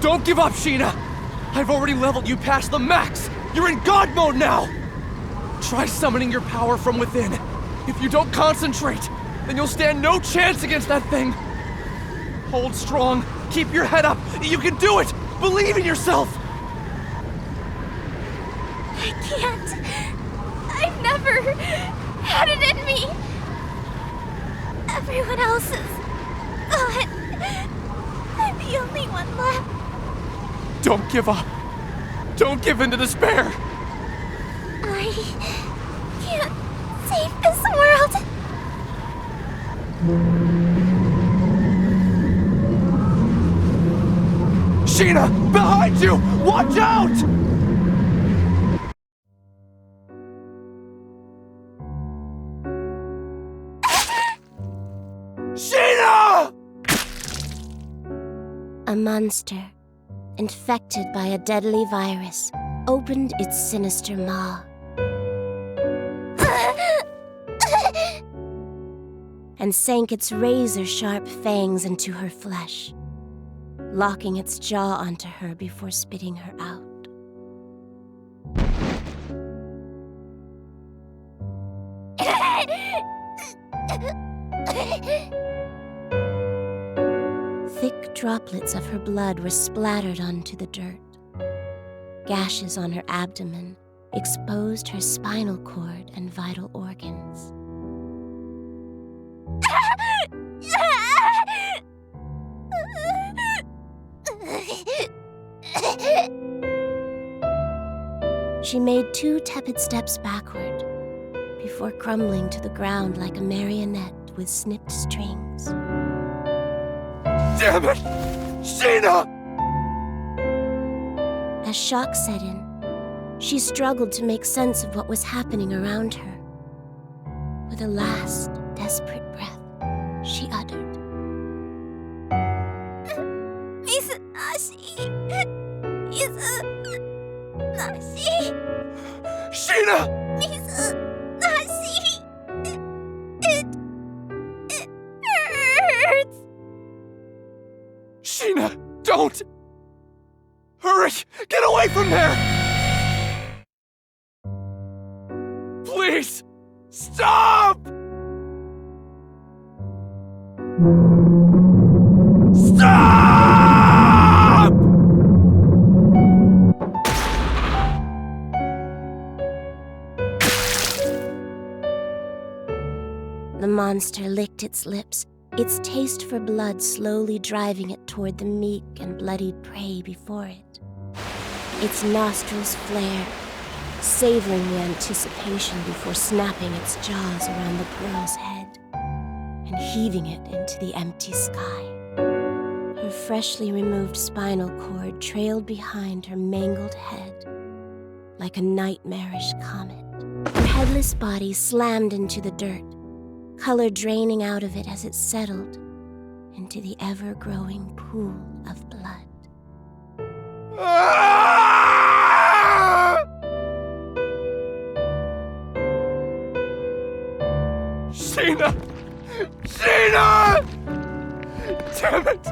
Don't give up, Sheena! I've already leveled you past the max! You're in God mode now! Try summoning your power from within. If you don't concentrate, then you'll stand no chance against that thing! Hold strong, keep your head up, you can do it! Believe in yourself! I can't. I've never had it in me. Everyone else is gone. I'm the only one left. Don't give up. Don't give in to despair. I can't save this world. Sheena, behind you! Watch out! Sheena! A monster, infected by a deadly virus, opened its sinister maw. And sank its razor-sharp fangs into her flesh, locking its jaw onto her before spitting her out. Thick droplets of her blood were splattered onto the dirt. Gashes on her abdomen exposed her spinal cord and vital organs. She made 2 tepid steps backward before crumbling to the ground like a marionette with snipped strings. Damn it! Sheena! As shock set in, she struggled to make sense of what was happening around her. With a last, desperate breath, she uttered, Sheena! It hurts. Sheena, don't! Hurry! Get away from there! Please! Stop! Stop! The monster licked its lips, its taste for blood slowly driving it toward the meek and bloodied prey before it. Its nostrils flared, savoring the anticipation before snapping its jaws around the girl's head and heaving it into the empty sky. Her freshly removed spinal cord trailed behind her mangled head like a nightmarish comet. Her headless body slammed into the dirt, color draining out of it as it settled into the ever-growing pool of blood. Sheena! Sheena! Damn it!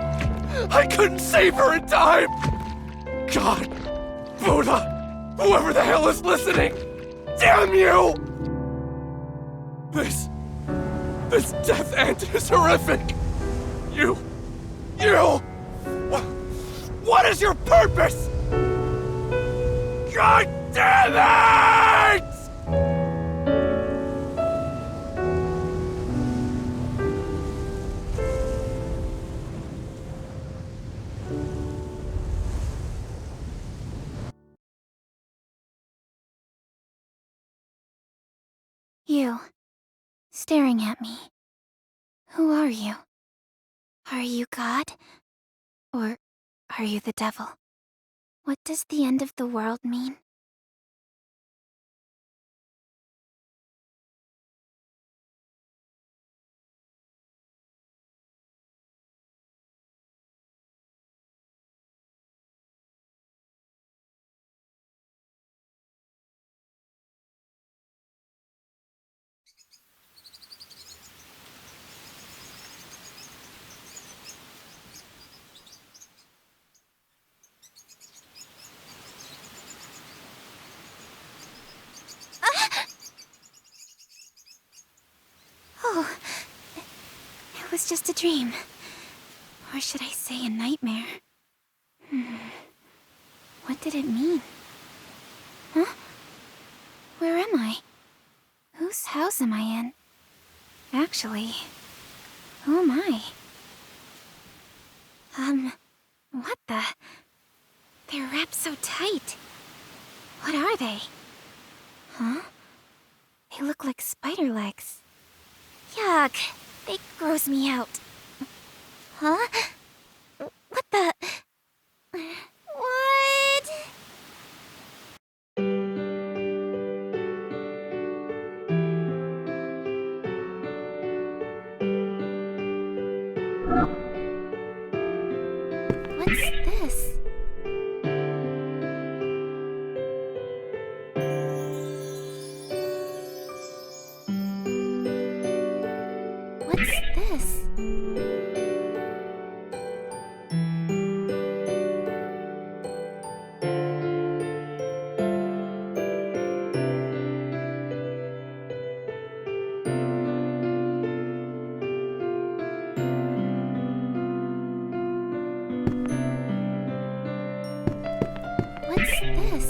I couldn't save her in time! God! Buddha! Whoever the hell is listening! Damn you! This death end is horrific! You! What is your purpose? God damn it! You, staring at me. Who are you? Are you God? Or are you the devil? What does the end of the world mean? Oh, it was just a dream. Or should I say a nightmare? What did it mean? Huh? Where am I? Whose house am I in? Actually, who am I? What the? They're wrapped so tight. What are they? Huh? They look like spider legs. Yuck! They gross me out. Huh? What the? What? What's this? What's this? What's this?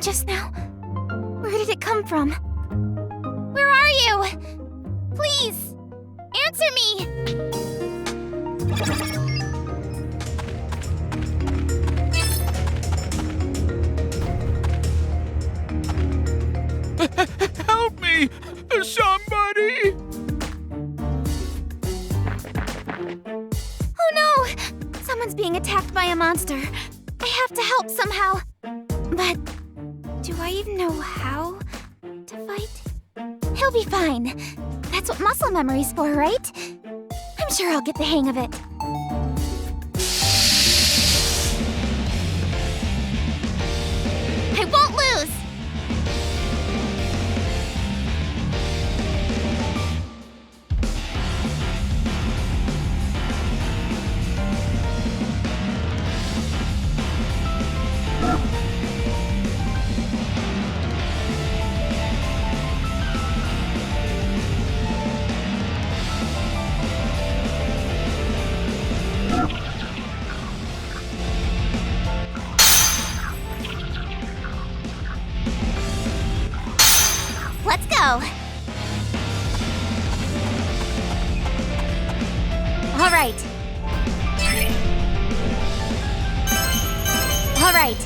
just now? Where did it come from? Where are you? Please, answer me! Help me! Somebody! Oh no! Someone's being attacked by a monster. I have to help somehow. But do I even know how to fight? He'll be fine. That's what muscle memory's for, right? I'm sure I'll get the hang of it. I won't lose! Let's go! All right. All right.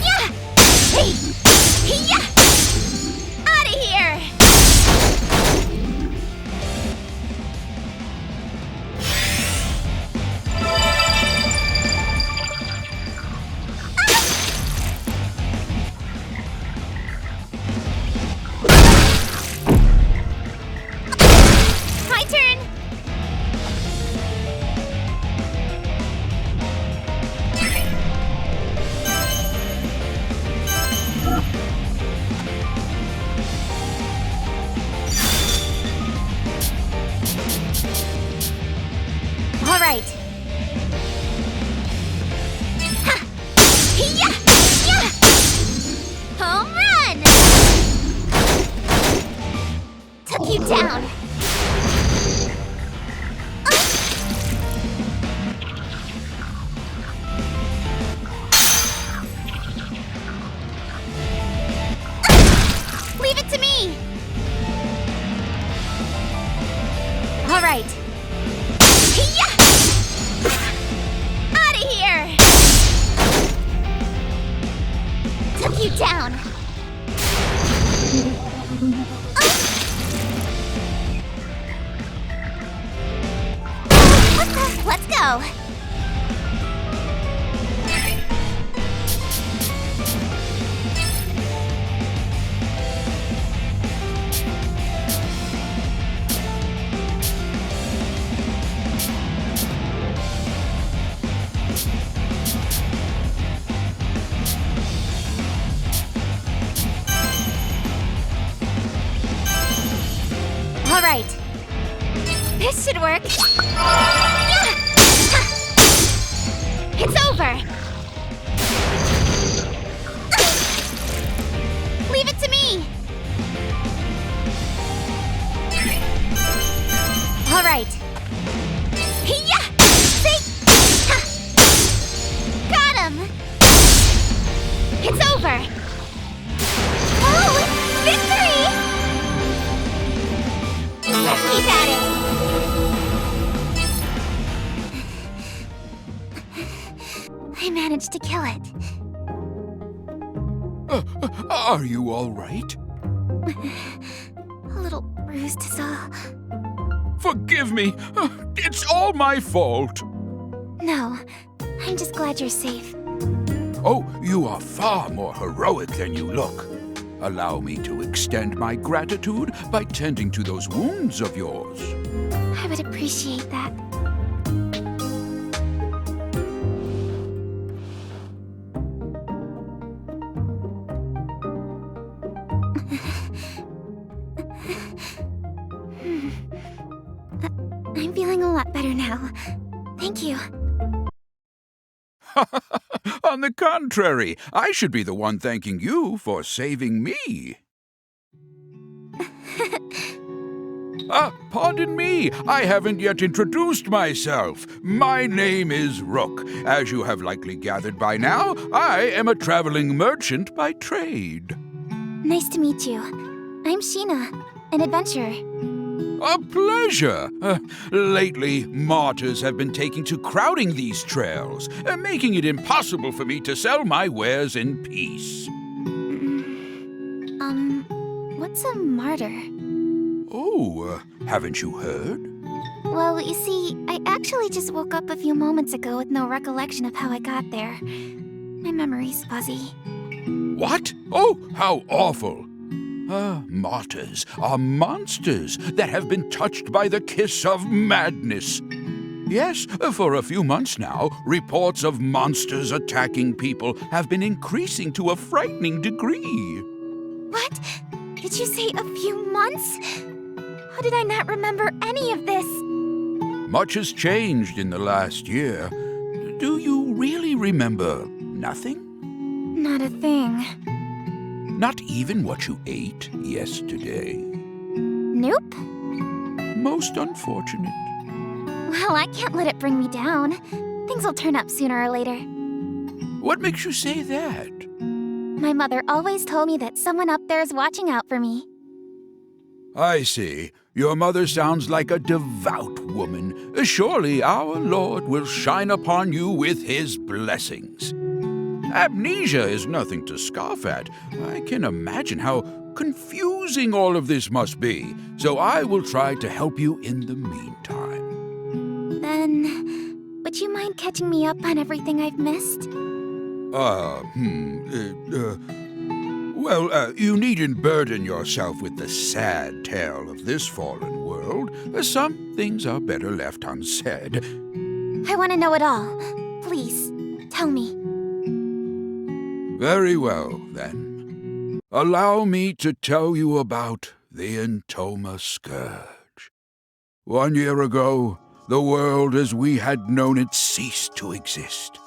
Yeah! Hey! Yeah! Out of here! My turn! All right. Ha! Yeah! Yeah! Home run! Took you down. Leave it to me! All right. Yeah! Out of here! Took you down. Let's go. All right. This should work. Yeah! It's over. Leave it to me. All right. Yeah! See? Got him. It's over. Oh, victory! Let's keep at it. I managed to kill it. Are you all right? A little bruised is all. Forgive me. It's all my fault. No, I'm just glad you're safe. Oh, you are far more heroic than you look. Allow me to extend my gratitude by tending to those wounds of yours. I would appreciate that. I'm feeling a lot better now. Thank you. On the contrary, I should be the one thanking you for saving me. Pardon me, I haven't yet introduced myself. My name is Rook. As you have likely gathered by now, I am a traveling merchant by trade. Nice to meet you. I'm Sheena, an adventurer. A pleasure. Lately, martyrs have been taking to crowding these trails, making it impossible for me to sell my wares in peace. What's a martyr? Oh, haven't you heard? Well, you see, I actually just woke up a few moments ago with no recollection of how I got there. My memory's fuzzy. What? Oh, how awful. Martyrs are monsters that have been touched by the kiss of madness. Yes, for a few months now, reports of monsters attacking people have been increasing to a frightening degree. What? Did you say a few months? How did I not remember any of this? Much has changed in the last year. Do you really remember nothing? Not a thing. Not even what you ate yesterday? Nope. Most unfortunate. Well, I can't let it bring me down. Things will turn up sooner or later. What makes you say that? My mother always told me that someone up there is watching out for me. I see. Your mother sounds like a devout woman. Surely our Lord will shine upon you with his blessings. Amnesia is nothing to scoff at. I can imagine how confusing all of this must be, so I will try to help you in the meantime. Then, would you mind catching me up on everything I've missed? Well, you needn't burden yourself with the sad tale of this fallen world. Some things are better left unsaid. I want to know it all. Please, tell me. Very well, then. Allow me to tell you about the Entoma Scourge. 1 year ago, the world as we had known it ceased to exist.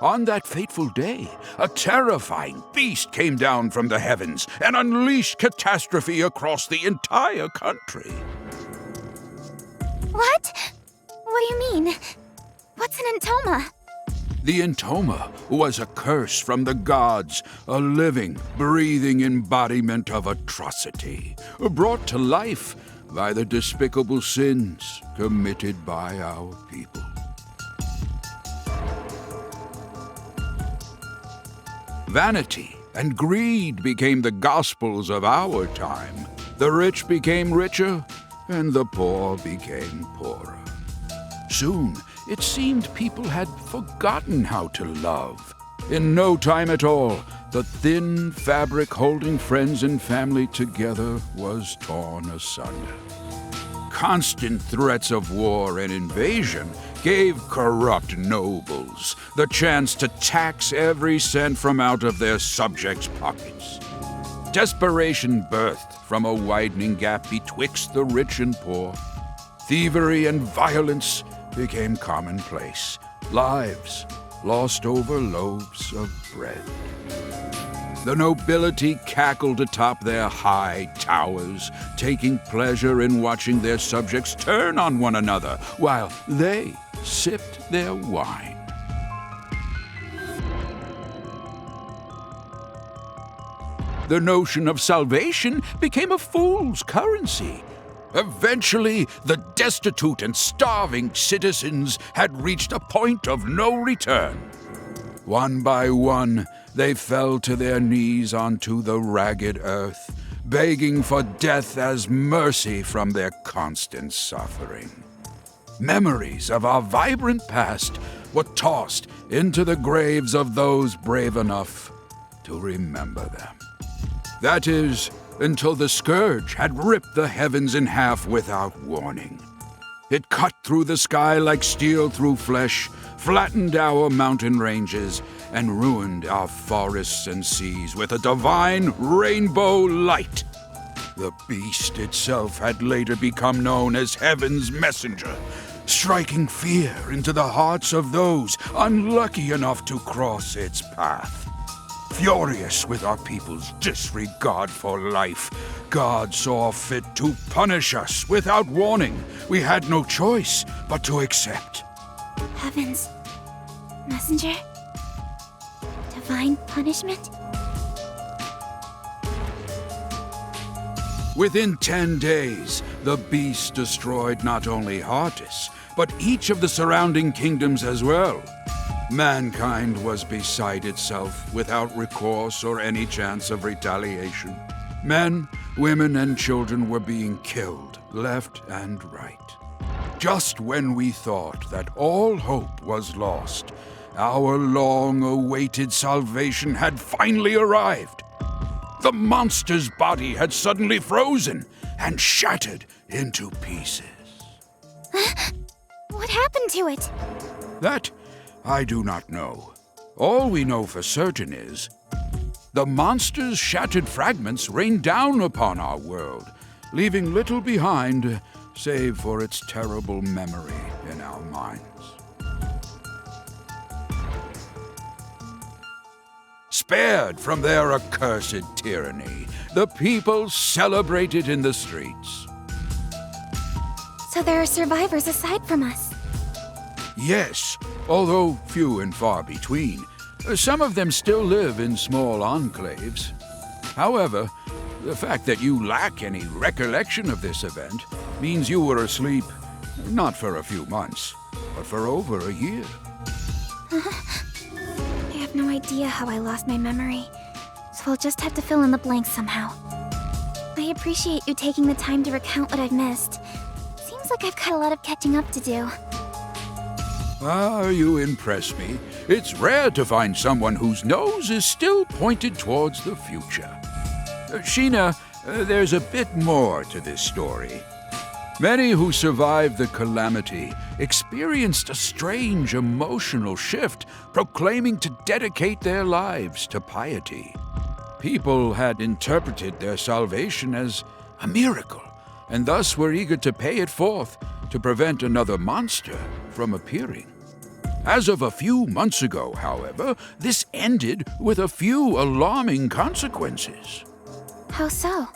On that fateful day, a terrifying beast came down from the heavens and unleashed catastrophe across the entire country. What? What do you mean? What's an Entoma? The Entoma was a curse from the gods, a living, breathing embodiment of atrocity, brought to life by the despicable sins committed by our people. Vanity and greed became the gospels of our time. The rich became richer, and the poor became poorer. Soon, it seemed people had forgotten how to love. In no time at all, the thin fabric holding friends and family together was torn asunder. Constant threats of war and invasion gave corrupt nobles the chance to tax every cent from out of their subjects' pockets. Desperation birthed from a widening gap betwixt the rich and poor. Thievery and violence became commonplace. Lives lost over loaves of bread. The nobility cackled atop their high towers, taking pleasure in watching their subjects turn on one another while they sipped their wine. The notion of salvation became a fool's currency. Eventually, the destitute and starving citizens had reached a point of no return. One by one, they fell to their knees onto the ragged earth, begging for death as mercy from their constant suffering. Memories of our vibrant past were tossed into the graves of those brave enough to remember them. That is, until the scourge had ripped the heavens in half without warning. It cut through the sky like steel through flesh, flattened our mountain ranges, and ruined our forests and seas with a divine rainbow light. The beast itself had later become known as Heaven's Messenger, striking fear into the hearts of those unlucky enough to cross its path. Furious with our people's disregard for life, God saw fit to punish us without warning. We had no choice but to accept. Heavens. Messenger? Divine punishment? Within 10 days, the beast destroyed not only Hardis, but each of the surrounding kingdoms as well. Mankind was beside itself, without recourse or any chance of retaliation. Men, women, and children were being killed, left and right. Just when we thought that all hope was lost, our long-awaited salvation had finally arrived. The monster's body had suddenly frozen and shattered into pieces. What happened to it? That I do not know. All we know for certain is the monster's shattered fragments rained down upon our world, leaving little behind save for its terrible memory in our minds. Spared from their accursed tyranny, the people celebrated in the streets. So there are survivors aside from us. Yes, although few and far between. Some of them still live in small enclaves. However, the fact that you lack any recollection of this event means you were asleep, not for a few months, but for over a year. I have no idea how I lost my memory, so I'll just have to fill in the blanks somehow. I appreciate you taking the time to recount what I've missed. Seems like I've got a lot of catching up to do. Ah, you impress me. It's rare to find someone whose nose is still pointed towards the future. Sheena, there's a bit more to this story. Many who survived the calamity experienced a strange emotional shift, proclaiming to dedicate their lives to piety. People had interpreted their salvation as a miracle, and thus were eager to pay it forth to prevent another monster from appearing. As of a few months ago, however, this ended with a few alarming consequences. How so?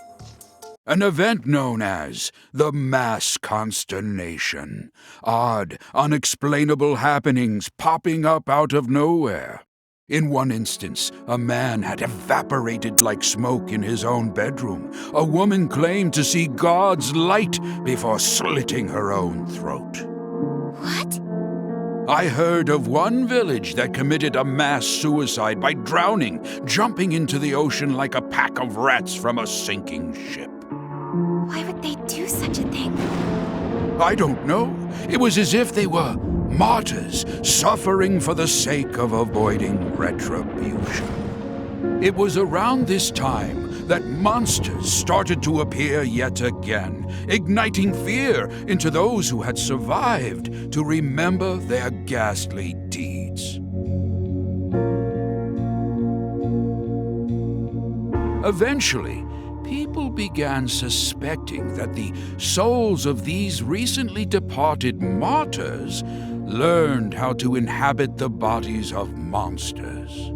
An event known as the Mass Consternation. Odd, unexplainable happenings popping up out of nowhere. In one instance, a man had evaporated like smoke in his own bedroom. A woman claimed to see God's light before slitting her own throat. What? I heard of one village that committed a mass suicide by drowning, jumping into the ocean like a pack of rats from a sinking ship. Why would they do such a thing? I don't know. It was as if they were martyrs suffering for the sake of avoiding retribution. It was around this time that monsters started to appear yet again, igniting fear into those who had survived to remember their ghastly deeds. Eventually, people began suspecting that the souls of these recently departed martyrs learned how to inhabit the bodies of monsters.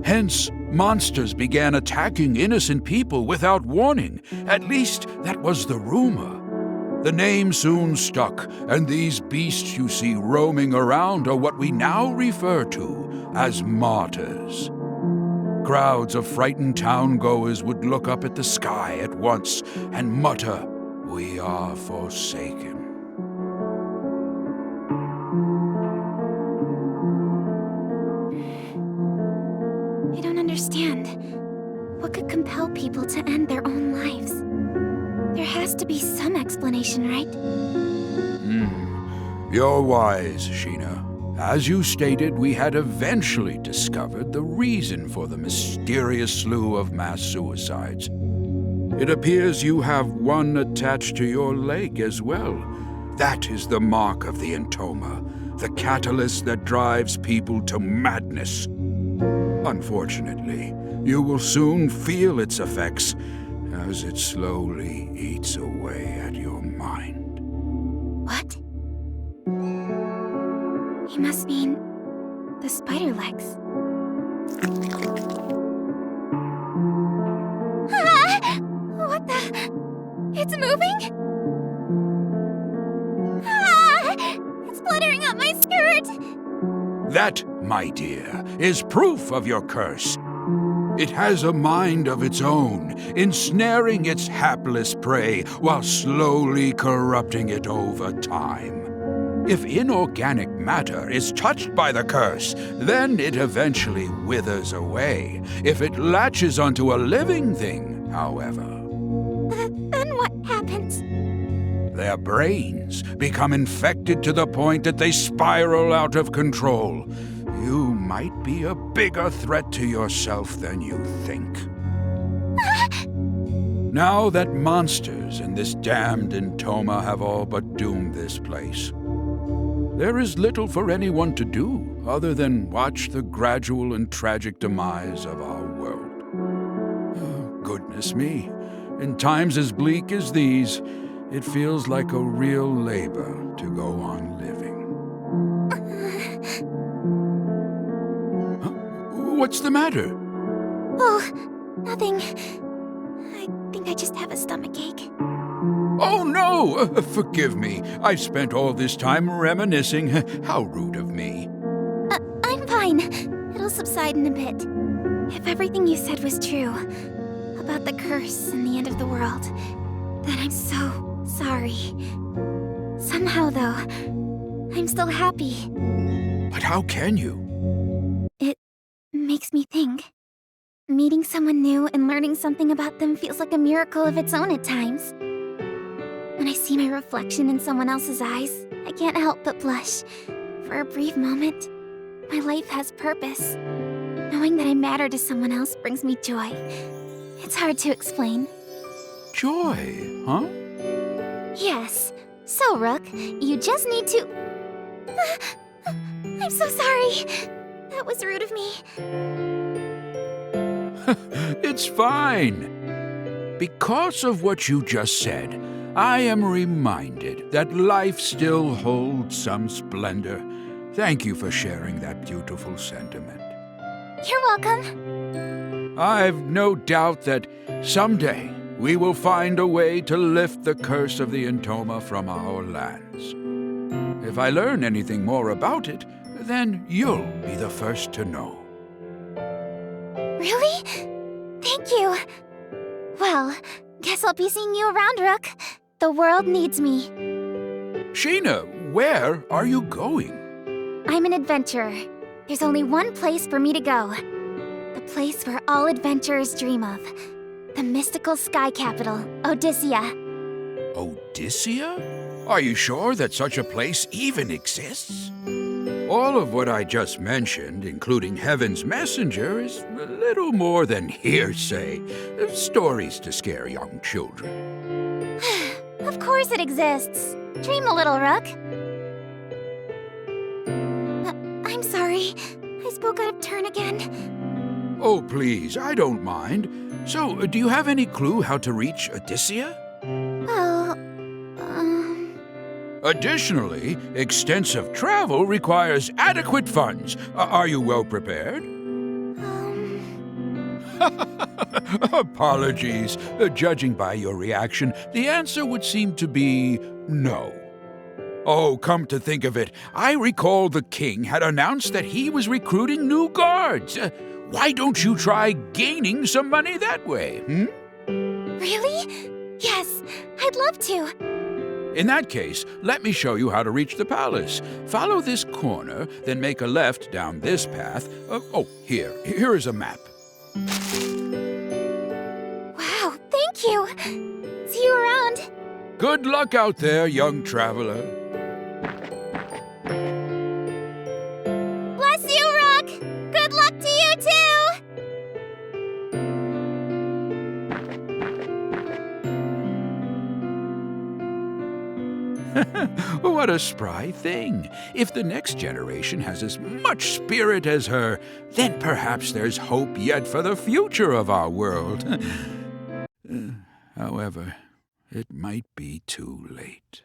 Hence, monsters began attacking innocent people without warning. At least, that was the rumor. The name soon stuck, and these beasts you see roaming around are what we now refer to as martyrs. Crowds of frightened town-goers would look up at the sky at once and mutter, "We are forsaken." I don't understand. What could compel people to end their own lives? There has to be some explanation, right? You're wise, Sheena. As you stated, we had eventually discovered the reason for the mysterious slew of mass suicides. It appears you have one attached to your leg as well. That is the mark of the entoma, the catalyst that drives people to madness. Unfortunately, you will soon feel its effects as it slowly eats away at your mind. What? He must mean the spider legs. It's moving? Ah! It's fluttering up my skirt! That, my dear, is proof of your curse. It has a mind of its own, ensnaring its hapless prey while slowly corrupting it over time. If inorganic matter is touched by the curse, then it eventually withers away. If it latches onto a living thing, however, Then what happens? their brains become infected to the point that they spiral out of control. You might be a bigger threat to yourself than you think. Now that monsters and this damned Entoma have all but doomed this place, there is little for anyone to do other than watch the gradual and tragic demise of our world. Oh, goodness me. In times as bleak as these, it feels like a real labor to go on living. What's the matter? Oh, nothing. I think I just have a stomachache. Oh, no! Forgive me. I've spent all this time reminiscing. How rude of me. I'm fine. It'll subside in a bit. If everything you said was true, about the curse and the end of the world, then I'm so sorry. Somehow, though, I'm still happy. But how can you? It makes me think. Meeting someone new and learning something about them feels like a miracle of its own at times. When I see my reflection in someone else's eyes, I can't help but blush. For a brief moment, my life has purpose. Knowing that I matter to someone else brings me joy. It's hard to explain. Joy, huh? Yes. So, Rook, you just need to... I'm so sorry. That was rude of me. It's fine. Because of what you just said, I am reminded that life still holds some splendor. Thank you for sharing that beautiful sentiment. You're welcome. I've no doubt that someday we will find a way to lift the curse of the Entoma from our lands. If I learn anything more about it, then you'll be the first to know. Really? Thank you. Well, guess I'll be seeing you around, Rook. The world needs me. Sheena, where are you going? I'm an adventurer. There's only one place for me to go. The place where all adventurers dream of. The mystical sky capital, Odyssea. Odyssea? Are you sure that such a place even exists? All of what I just mentioned, including Heaven's Messenger, is a little more than hearsay. Stories to scare young children. Of course it exists. Dream a little, Rook. I'm sorry. I spoke out of turn again. Oh, please, I don't mind. So, do you have any clue how to reach Odyssea? Well, Additionally, extensive travel requires adequate funds. Are you well prepared? Apologies. Judging by your reaction, the answer would seem to be no. Oh, come to think of it, I recall the king had announced that he was recruiting new guards. Why don't you try gaining some money that way, Really? Yes, I'd love to. In that case, let me show you how to reach the palace. Follow this corner, then make a left down this path. Here is a map. Wow, thank you. See you around. Good luck out there, young traveler. Bless you, Rook. Good luck to you, too. What a spry thing. If the next generation has as much spirit as her, then perhaps there's hope yet for the future of our world. However, it might be too late.